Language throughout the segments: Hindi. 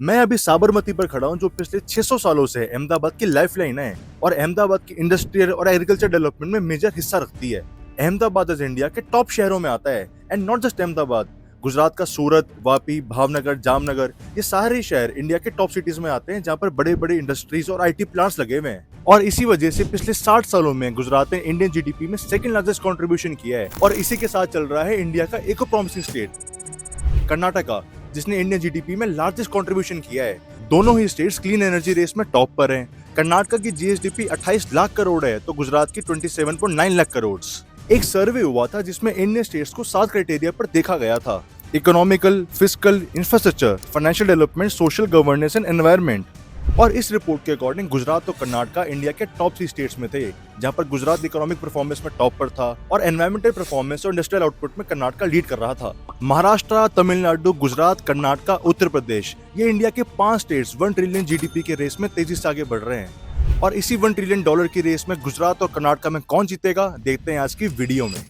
मैं अभी साबरमती पर खड़ा हूँ जो पिछले 600 सालों से अहमदाबाद की लाइफलाइन है और अहमदाबाद की इंडस्ट्रियल और एग्रीकल्चर डेवलपमेंट में मेजर हिस्सा रखती है। अहमदाबाद इज इंडिया के टॉप शहरों में आता है and not just Ahmedabad. Gujarat का सूरत, वापी, भावनगर, जामनगर, ये सारे शहर इंडिया के टॉप सिटीज में आते हैं जहाँ पर बड़े बड़े इंडस्ट्रीज और आईटी प्लांट्स लगे हुए हैं। और इसी वजह से पिछले 60 सालों में गुजरात ने इंडियन जीडीपी में सेकंड लार्जेस्ट कंट्रीब्यूशन किया है और इसी के साथ चल रहा है इंडिया का एक प्रॉमिसिंग स्टेट कर्नाटका, जिसने इंडियन जीडीपी में लार्जेस्ट कंट्रीब्यूशन किया है। दोनों ही स्टेट्स क्लीन एनर्जी रेस में टॉप पर हैं। कर्नाटका की जीएसडीपी 28 लाख करोड़ है तो गुजरात की 27.9 लाख करोड़। एक सर्वे हुआ था जिसमें इंडियन स्टेट्स को 7 क्राइटेरिया पर देखा गया था: economical, fiscal, infrastructure, financial development, social governance and environment. और इस रिपोर्ट के अकॉर्डिंग गुजरात और कर्नाटका इंडिया के टॉप 3 स्टेट्स में थे, जहां पर गुजरात इकोनॉमिक परफॉर्मेंस में टॉप पर था और एनवायरमेंटल परफॉर्मेंस और इंडस्ट्रियल आउटपुट में कर्नाटका लीड कर रहा था। महाराष्ट्र, तमिलनाडु, गुजरात, कर्नाटका, उत्तर प्रदेश, ये इंडिया के 5 स्टेट्स 1 ट्रिलियन जीडीपी के रेस में तेजी से आगे बढ़ रहे हैं। और इसी $1 ट्रिलियन की रेस में गुजरात और कर्नाटका में कौन जीतेगा, देखते हैं आज की वीडियो में।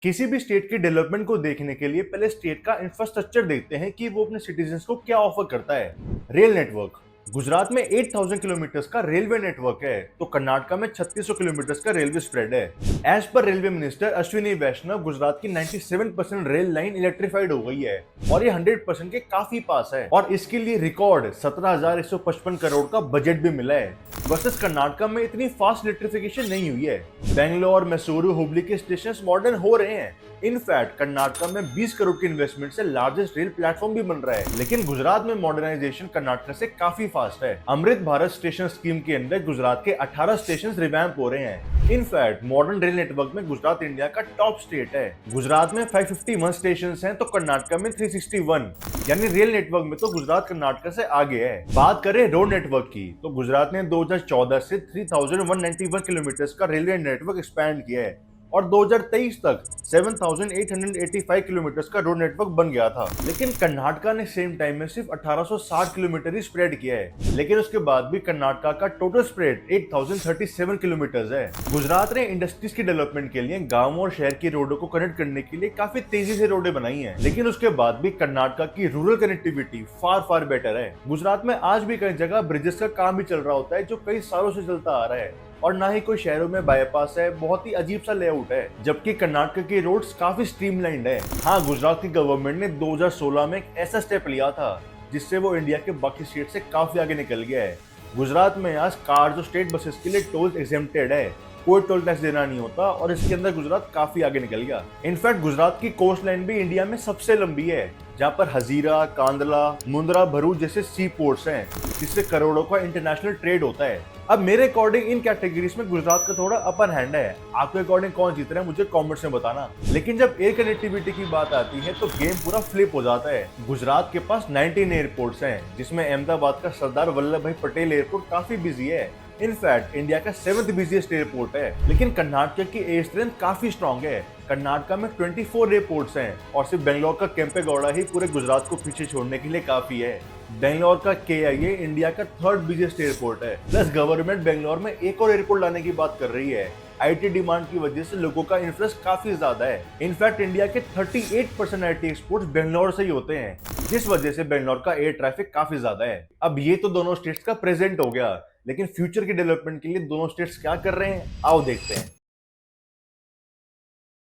किसी भी स्टेट की डेवलपमेंट को देखने के लिए पहले स्टेट का इंफ्रास्ट्रक्चर देखते हैं कि वो अपने सिटीजन्स को क्या ऑफर करता है। रेल नेटवर्क: गुजरात में 8000 किलोमीटर का रेलवे नेटवर्क है तो कर्नाटका में 3600 किलोमीटर का रेलवे स्प्रेड है। एज पर रेलवे मिनिस्टर अश्विनी वैष्णव, गुजरात की 97% रेल लाइन इलेक्ट्रिफाइड हो गई है और ये 100% के काफी पास है और इसके लिए रिकॉर्ड 17,155 करोड़ का बजट भी मिला है। वर्सेस कर्नाटका में इतनी फास्ट इलेक्ट्रिफिकेशन नहीं हुई है। बेंगलोर, मैसूरू, हुबली के स्टेशन मॉडर्न हो रहे हैं। इनफैक्ट कर्नाटका में 20 करोड़ की इन्वेस्टमेंट से लार्जेस्ट रेल प्लेटफॉर्म भी बन रहा है, लेकिन गुजरात में मॉडर्नाइजेशन कर्नाटक से काफी फास्ट है। अमृत भारत स्टेशन स्कीम के अंदर गुजरात के 18 स्टेशन रिवैम्प हो रहे हैं। इनफैक्ट मॉडर्न रेल नेटवर्क में गुजरात इंडिया का टॉप स्टेट है। गुजरात में 551 स्टेशन हैं तो कर्नाटका में 361, यानी रेल नेटवर्क में तो गुजरात कर्नाटका से आगे है। बात करें रोड नेटवर्क की तो गुजरात ने 2014 से 3191 किलोमीटर का रेलवे नेटवर्क एक्सपैंड किया है और 2023 तक 7885 किलोमीटर का रोड नेटवर्क बन गया था। लेकिन कर्नाटका ने सेम टाइम में सिर्फ 1860 किलोमीटर ही स्प्रेड किया है, लेकिन उसके बाद भी कर्नाटका का टोटल स्प्रेड 8037 किलोमीटर है। गुजरात ने इंडस्ट्रीज की डेवलपमेंट के लिए गांव और शहर की रोडों को कनेक्ट करने के लिए काफी तेजी से रोडें बनाई हैं, लेकिन उसके बाद भी कर्नाटका की रूरल कनेक्टिविटी फार बेटर है। गुजरात में आज भी कई जगह ब्रिजेस का काम भी चल रहा होता है जो कई सालों से चलता आ रहा है और ना ही कोई शहरों में बाईपास है। बहुत ही अजीब सा लेआउट है, जबकि कर्नाटक की रोड्स काफी स्ट्रीमलाइंड है। हाँ, गुजरात की गवर्नमेंट ने 2016 में एक ऐसा स्टेप लिया था जिससे वो इंडिया के बाकी स्टेट से काफी आगे निकल गया है। गुजरात में आज कार और स्टेट बसेस के लिए टोल एग्जेम्प्टेड है, कोई टोल टैक्स देना नहीं होता और इसके अंदर गुजरात काफी आगे निकल गया। इनफैक्ट गुजरात की कोस्ट लाइन भी इंडिया में सबसे लंबी है, जहाँ पर हजीरा, कांदला, मुंद्रा, भरूच जैसे सी पोर्ट्स हैं, जिससे करोड़ों का इंटरनेशनल ट्रेड होता है। अब मेरे अकॉर्डिंग इन कैटेगरीज में गुजरात का थोड़ा अपर हैंड है। आपके अकॉर्डिंग कौन जीत रहा है मुझे कमेंट्स में बताना। लेकिन जब एयर कनेक्टिविटी की बात आती है तो गेम पूरा फ्लिप हो जाता है। गुजरात के पास 19 एयरपोर्ट्स हैं, जिसमें अहमदाबाद का सरदार वल्लभ भाई पटेल एयरपोर्ट काफी बिजी है। इनफैक्ट इंडिया का 7th बिजिएस्ट एयरपोर्ट है। लेकिन कर्नाटक की एयर स्ट्रेंथ काफी स्ट्रॉन्ग है। कर्नाटका में 24 एयरपोर्ट्स हैं और सिर्फ बेंगलोर का केम्पेगौड़ा ही पूरे गुजरात को पीछे छोड़ने के लिए काफी है। बेंगलोर का KIA इंडिया का 3rd बिजिएस्ट एयरपोर्ट है। प्लस गवर्नमेंट बेंगलोर में एक और एयरपोर्ट लाने की बात कर रही है। IT डिमांड की वजह से लोगों का इंटरेस्ट काफी ज्यादा है। इनफैक्ट इंडिया के 38% IT एक्सपोर्ट्स बेंगलोर से ही होते हैं, जिस वजह से बेंगलोर का एयर ट्रैफिक काफी ज्यादा है। अब ये तो दोनों स्टेट्स का प्रेजेंट हो गया, लेकिन फ्यूचर की डेवलपमेंट के लिए दोनों स्टेट्स क्या कर रहे हैं, आओ देखते हैं।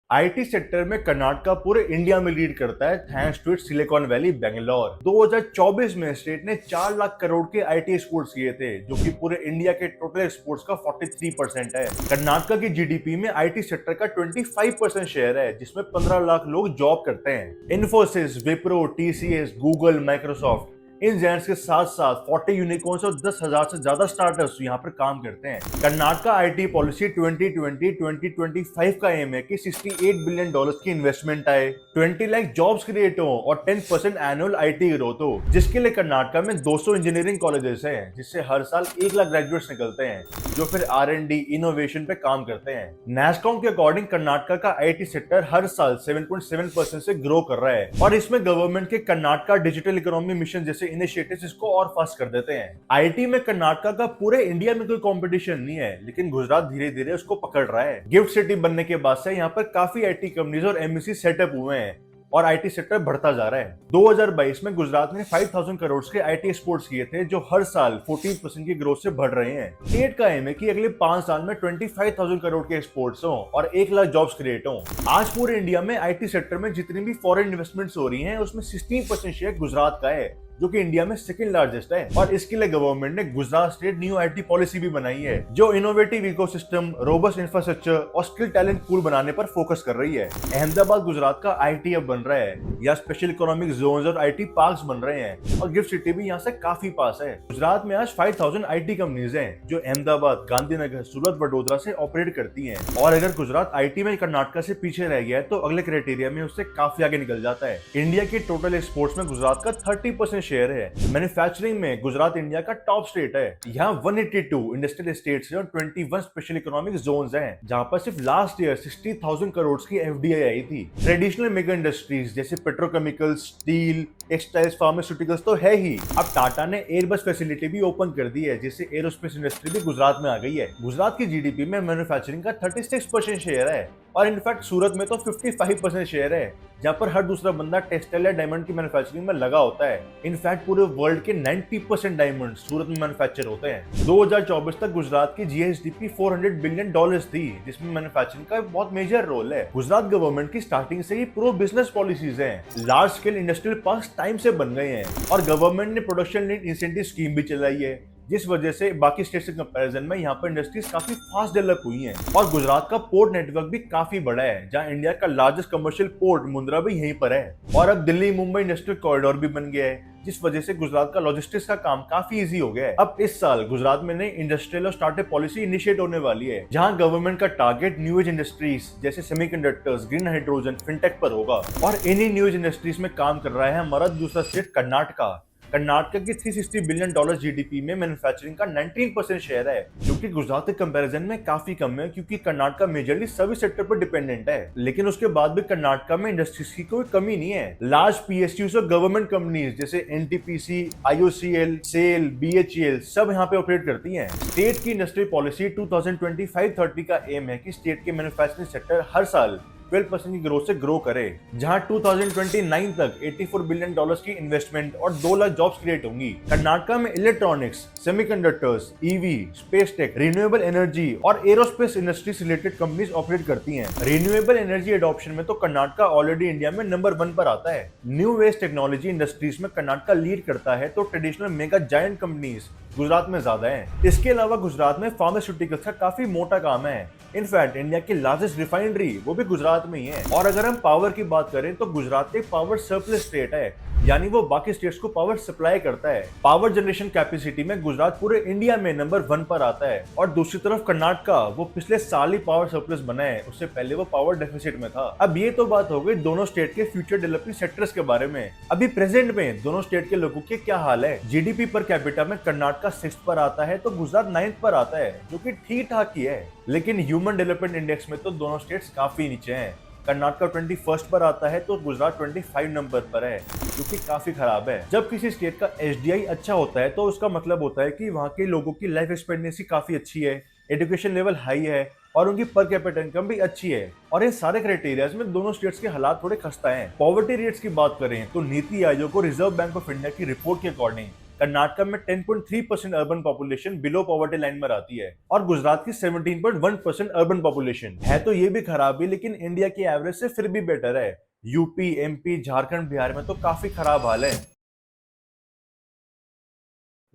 IT सेक्टर में कर्नाटका पूरे इंडिया में लीड करता है thanks to its Silicon Valley Bangalore. 2024 में स्टेट ने 4 लाख करोड़ के IT एक्सपोर्ट्स किए थे, जो कि पूरे इंडिया के टोटल एक्सपोर्ट्स का 43% है। कर्नाटका की जीडीपी में IT सेक्टर का 25% शेयर है, जिसमें 15 लाख लोग जॉब करते हैं। Infosys, Wipro, TCS, Google, Microsoft, इन जायंट्स के साथ साथ 40 यूनिकॉर्न्स और 10,000 से ज्यादा स्टार्टअप्स यहाँ पर काम करते हैं। कर्नाटका IT पॉलिसी 2020-2025 का एम है कि $68 बिलियन की इन्वेस्टमेंट आए, 20 लाख जॉब्स क्रिएट हो और 10% एनुअल IT ग्रोथ हो, जिसके लिए कर्नाटका में 200 इंजीनियरिंग कॉलेजेस हैं, जिससे हर साल 1 लाख ग्रेजुएट्स निकलते हैं, जो फिर R&D इनोवेशन पे काम करते हैं। नैसकॉम के अकॉर्डिंग कर्नाटका का IT सेक्टर हर साल 7.7% से ग्रो कर रहा है और इसमें गवर्नमेंट के कर्नाटका डिजिटल इकोनॉमी मिशन जैसे इनिशिएटिव्स इसको और फास्ट कर देते हैं। IT में कर्नाटका का पूरे इंडिया में कोई कंपटीशन नहीं है, लेकिन गुजरात धीरे धीरे उसको पकड़ रहा है। गिफ्ट सिटी बनने के बाद से यहाँ पर काफी IT कंपनीज और MNC सेटअप हुए हैं और आईटी सेक्टर बढ़ता जा रहा है। 2022 में गुजरात ने 5000 करोड़ के आईटी एक्सपोर्ट्स किए थे, जो हर साल 14% की ग्रोथ से बढ़ रहे हैं। स्टेट का एम है कि अगले 5 साल में 25,000 करोड़ के एक्सपोर्ट्स हों और 1 लाख जॉब्स क्रिएट हों। आज पूरे इंडिया में आईटी सेक्टर में जितनी भी फॉरेन इन्वेस्टमेंट्स हो रही हैं, उसमें 16% शेयर गुजरात का है, जो कि इंडिया में सेकंड लार्जेस्ट है। और इसके लिए गवर्नमेंट ने Gujarat state new IT policy भी बनाई है, जो इनोवेटिव इकोसिस्टम, रोबस्ट इंफ्रास्ट्रक्चर और स्किल टैलेंट पूल बनाने पर फोकस कर रही है। अहमदाबाद गुजरात का आईटी हब बन रहा है, या स्पेशल इकोनॉमिक जोन्स और आईटी पार्क्स बन रहे हैं, और गिफ्ट सिटी भी यहाँ से काफी पास है। गुजरात में आज 5000 आईटी कंपनीज हैं, जो अहमदाबाद, गांधीनगर, सूरत, वडोदरा से ऑपरेट करती हैं। और अगर गुजरात आईटी में कर्नाटक से पीछे रह गया है, तो अगले क्राइटेरिया में उससे काफी आगे निकल जाता है। इंडिया के टोटल एक्सपोर्ट्स में गुजरात का 30% शेयर है। मैन्युफैक्चरिंग में गुजरात इंडिया का टॉप स्टेट है। यहाँ 182 इंडस्ट्रियल एस्टेट्स और 21 स्पेशल इकोनॉमिक जोन्स हैं, जहाँ पर सिर्फ लास्ट ईयर 60,000 करोड़ की एफडीआई आई थी। ट्रेडिशनल मेगा इंडस्ट्रीज जैसे पेट्रोकेमिकल्स, स्टील, टेक्सटाइल्स, फार्मास्यूटिकल्स तो है ही। अब टाटा ने एयरबस फैसिलिटी भी ओपन कर दी है, जिससे एरोस्पेस इंडस्ट्री भी गुजरात में आ गई है। गुजरात की जीडीपी में मैन्युफैक्चरिंग का 36% शेयर है, और इनफैक्ट सूरत में तो 55% शेयर है, जहाँ पर हर दूसरा बंदा टेक्सटाइल या डायमंड की मैन्युफैक्चरिंग में लगा होता है। इनफैक्ट पूरे वर्ल्ड के 90% डायमंड सूरत में मैन्युफैक्चर होते हैं। 2024 तक गुजरात की जीएसडीपी $400 बिलियन थी, जिसमें मैन्युफैक्चरिंग का बहुत मेजर रोल है। गुजरात गवर्नमेंट की स्टार्टिंग से ही प्रो बिजनेस पॉलिसीज हैं। Large scale industrial parks time से बन गए हैं, और गवर्नमेंट ने प्रोडक्शन लिंक्ड इंसेंटिव स्कीम भी चलाई है, जिस वजह से बाकी स्टेट्स के कंपैरिजन में यहाँ पर इंडस्ट्रीज काफी फास्ट डेवलप हुई हैं। और गुजरात का पोर्ट नेटवर्क भी काफी बड़ा है, जहाँ इंडिया का लार्जेस्ट कमर्शियल पोर्ट मुंद्रा भी यहीं पर है। और अब दिल्ली मुंबई इंडस्ट्रियल कॉरिडोर भी बन गया है, जिस वजह से गुजरात का लॉजिस्टिक्स का काम काफी इजी हो गया है। अब इस साल गुजरात में नई इंडस्ट्रियल और स्टार्टअप पॉलिसी इनिशिएट होने वाली है, जहां गवर्नमेंट का टारगेट न्यू एज इंडस्ट्रीज जैसे सेमीकंडक्टर्स, ग्रीन हाइड्रोजन, फिनटेक पर होगा। और इन्हीं न्यू एज इंडस्ट्रीज में काम कर रहा है हमारा दूसरा स्टेट कर्नाटका। कर्नाटक की $360 बिलियन जीडीपी में मैन्युफैक्चरिंग का 19% शेयर है, जो कि गुजरात के कंपैरिजन में काफी कम है, क्योंकि कर्नाटक मेजरली सर्विस सेक्टर पर डिपेंडेंट है। लेकिन उसके बाद भी कर्नाटक में इंडस्ट्रीज की कोई कमी नहीं है। लार्ज पीएसयूज और गवर्नमेंट कंपनीज जैसे एनटीपीसी, आईओसीएल, सेल, बीएचईएल सब यहाँ पे ऑपरेट करती हैं। स्टेट की इंडस्ट्रियल पॉलिसी 2025-30 का एम है कि स्टेट के मैन्युफैक्चरिंग सेक्टर हर साल 12% की ग्रोथ से ग्रो करे, जहां 2029 तक $84 बिलियन की इन्वेस्टमेंट और 2 लाख जॉब्स क्रिएट होंगी। कर्नाटक में electronics, semiconductors, EV, space tech, renewable energy और एरोस्पेस इंडस्ट्री से रिलेटेड कंपनीज ऑपरेट करती हैं। रिन्यूएबल एनर्जी एडॉप्शन में तो कर्नाटक ऑलरेडी इंडिया में नंबर 1 पर आता है। न्यू वेज टेक्नोलॉजी इंडस्ट्रीज में कर्नाटक लीड करता है, तो traditional mega giant companies Gujarat में ज्यादा है। इसके अलावा गुजरात में फार्मास्यूटिकल्स का काफी मोटा काम है। इनफैक्ट इंडिया की लार्जेस्ट रिफाइनरी वो भी गुजरात में ही है। और अगर हम पावर की बात करें, तो गुजरात एक पावर सरप्लस स्टेट है, यानी वो बाकी स्टेट्स को पावर सप्लाई करता है। पावर जनरेशन कैपेसिटी में गुजरात पूरे इंडिया में नंबर 1 पर आता है। और दूसरी तरफ कर्नाटक वो पिछले साल ही पावर सरप्लस बना है, उससे पहले वो पावर डेफिसिट में था। अब ये तो बात हो गई दोनों स्टेट के फ्यूचर डेवलपिंग सेक्टर्स के बारे में। अभी प्रेजेंट में दोनों स्टेट के लोगों के क्या हाल है। जीडीपी पर कैपिटा में कर्नाटक 6th पर आता है, तो गुजरात 9th पर आता है, जो कि ठीक ठाक ही है। लेकिन ह्यूमन डेवलपमेंट इंडेक्स में तो दोनों स्टेट्स काफी नीचे हैं। कर्नाटक 21st पर आता है, तो गुजरात 25 नंबर पर है, जो कि काफी खराब है। जब किसी स्टेट का एचडीआई अच्छा होता है, तो उसका मतलब होता है कि वहाँ के लोगों की लाइफ एक्सपेक्टेंसी काफी अच्छी है, एजुकेशन लेवल हाई है, और उनकी पर कैपिटा इनकम भी अच्छी है। और इन सारे क्राइटेरियाज में दोनों स्टेट्स के हालात थोड़े खस्ता हैं। पॉवर्टी रेट्स की बात करें, तो नीति आयोग और रिजर्व बैंक ऑफ इंडिया की रिपोर्ट के अकॉर्डिंग कर्नाटक में 10.3% urban population below poverty line में आती है, और गुजरात की 17.1% अर्बन पॉपुलेशन है। तो ये भी खराब है, लेकिन इंडिया की एवरेज से फिर भी बेटर है। यूपी, एमपी, झारखंड, बिहार में तो काफी खराब हाल है।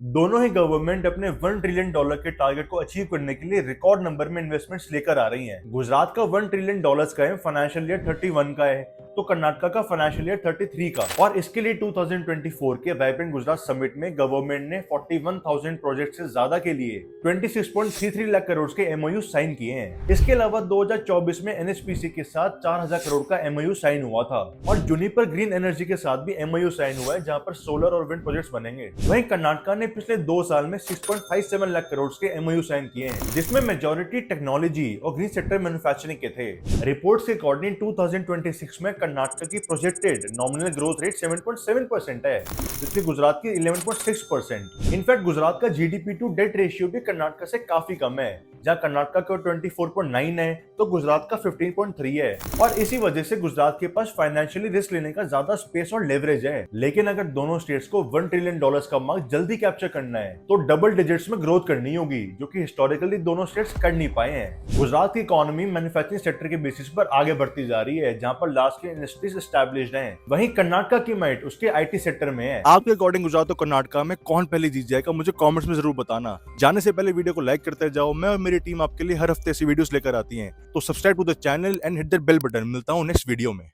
दोनों ही गवर्नमेंट अपने $1 ट्रिलियन के टारगेट को अचीव करने के लिए रिकॉर्ड नंबर में इन्वेस्टमेंट्स लेकर आ रही हैं। गुजरात का $1 ट्रिलियन का है फाइनेंशियल ईयर 31 का है, तो कर्नाटक का फाइनेंशियल ईयर 33 का। और इसके लिए 2024 के वाइब्रेंट गुजरात समिट में गवर्नमेंट ने 41,000 प्रोजेक्ट से ज्यादा के लिए 26.33 लाख करोड़ के एमओयू साइन किए हैं। इसके अलावा 2024 में एनएचपीसी के साथ 4,000 करोड़ का एमओयू साइन हुआ था, और जुनिपर ग्रीन एनर्जी के साथ भी एमओयू साइन हुआ है, जहां पर सोलर और विंड प्रोजेक्ट्स बनेंगे। वहीं कर्नाटक ने पिछले 2 साल में 6.57 लाख करोड़ के एमओयू साइन किए हैं, जिसमें मेजॉरिटी टेक्नोलॉजी और ग्रीन सेक्टर मैन्युफैक्चरिंग के थे। रिपोर्ट्स के अकॉर्डिंग 2026 में कर्नाटक की प्रोजेक्टेड नॉमिनल ग्रोथ रेट 7.7% है, जबकि गुजरात की 11.6%। इनफैक्ट गुजरात का जीडीपी टू डेट रेशियो भी कर्नाटक से काफी कम है, जहाँ कर्नाटका का 24.9 है तो गुजरात का 15.3 है। और इसी वजह से गुजरात के पास फाइनेंशियली रिस्क लेने का ज्यादा स्पेस और लेवरेज है। लेकिन अगर दोनों स्टेट्स को $1 ट्रिलियन का मार्क जल्दी कैप्चर करना है तो डबल डिजिट्स में ग्रोथ करनी होगी, जो कि हिस्टोरिकली दोनों स्टेट्स कर नहीं पाए हैं। गुजरात की इकोनॉमी मैन्युफैक्चरिंग सेक्टर के बेसिस पर आगे बढ़ती जा रही है, जहां पर लार्ज स्केल इंडस्ट्रीज एस्टैब्लिश्ड हैं। वहीं कर्नाटका की माइट उसके आईटी सेक्टर में है। आपके अकॉर्डिंग गुजरात और कर्नाटका में कौन पहले जीत जाएगा, मुझे कमेंट्स में जरूर बताना। जाने से पहले वीडियो को लाइक करते जाओ। मैं और मेरी टीम आपके लिए हर हफ्ते ऐसी वीडियोस लेकर आती है, तो subscribe to the channel and hit the bell button. मिलता हूँ नेक्स्ट वीडियो में।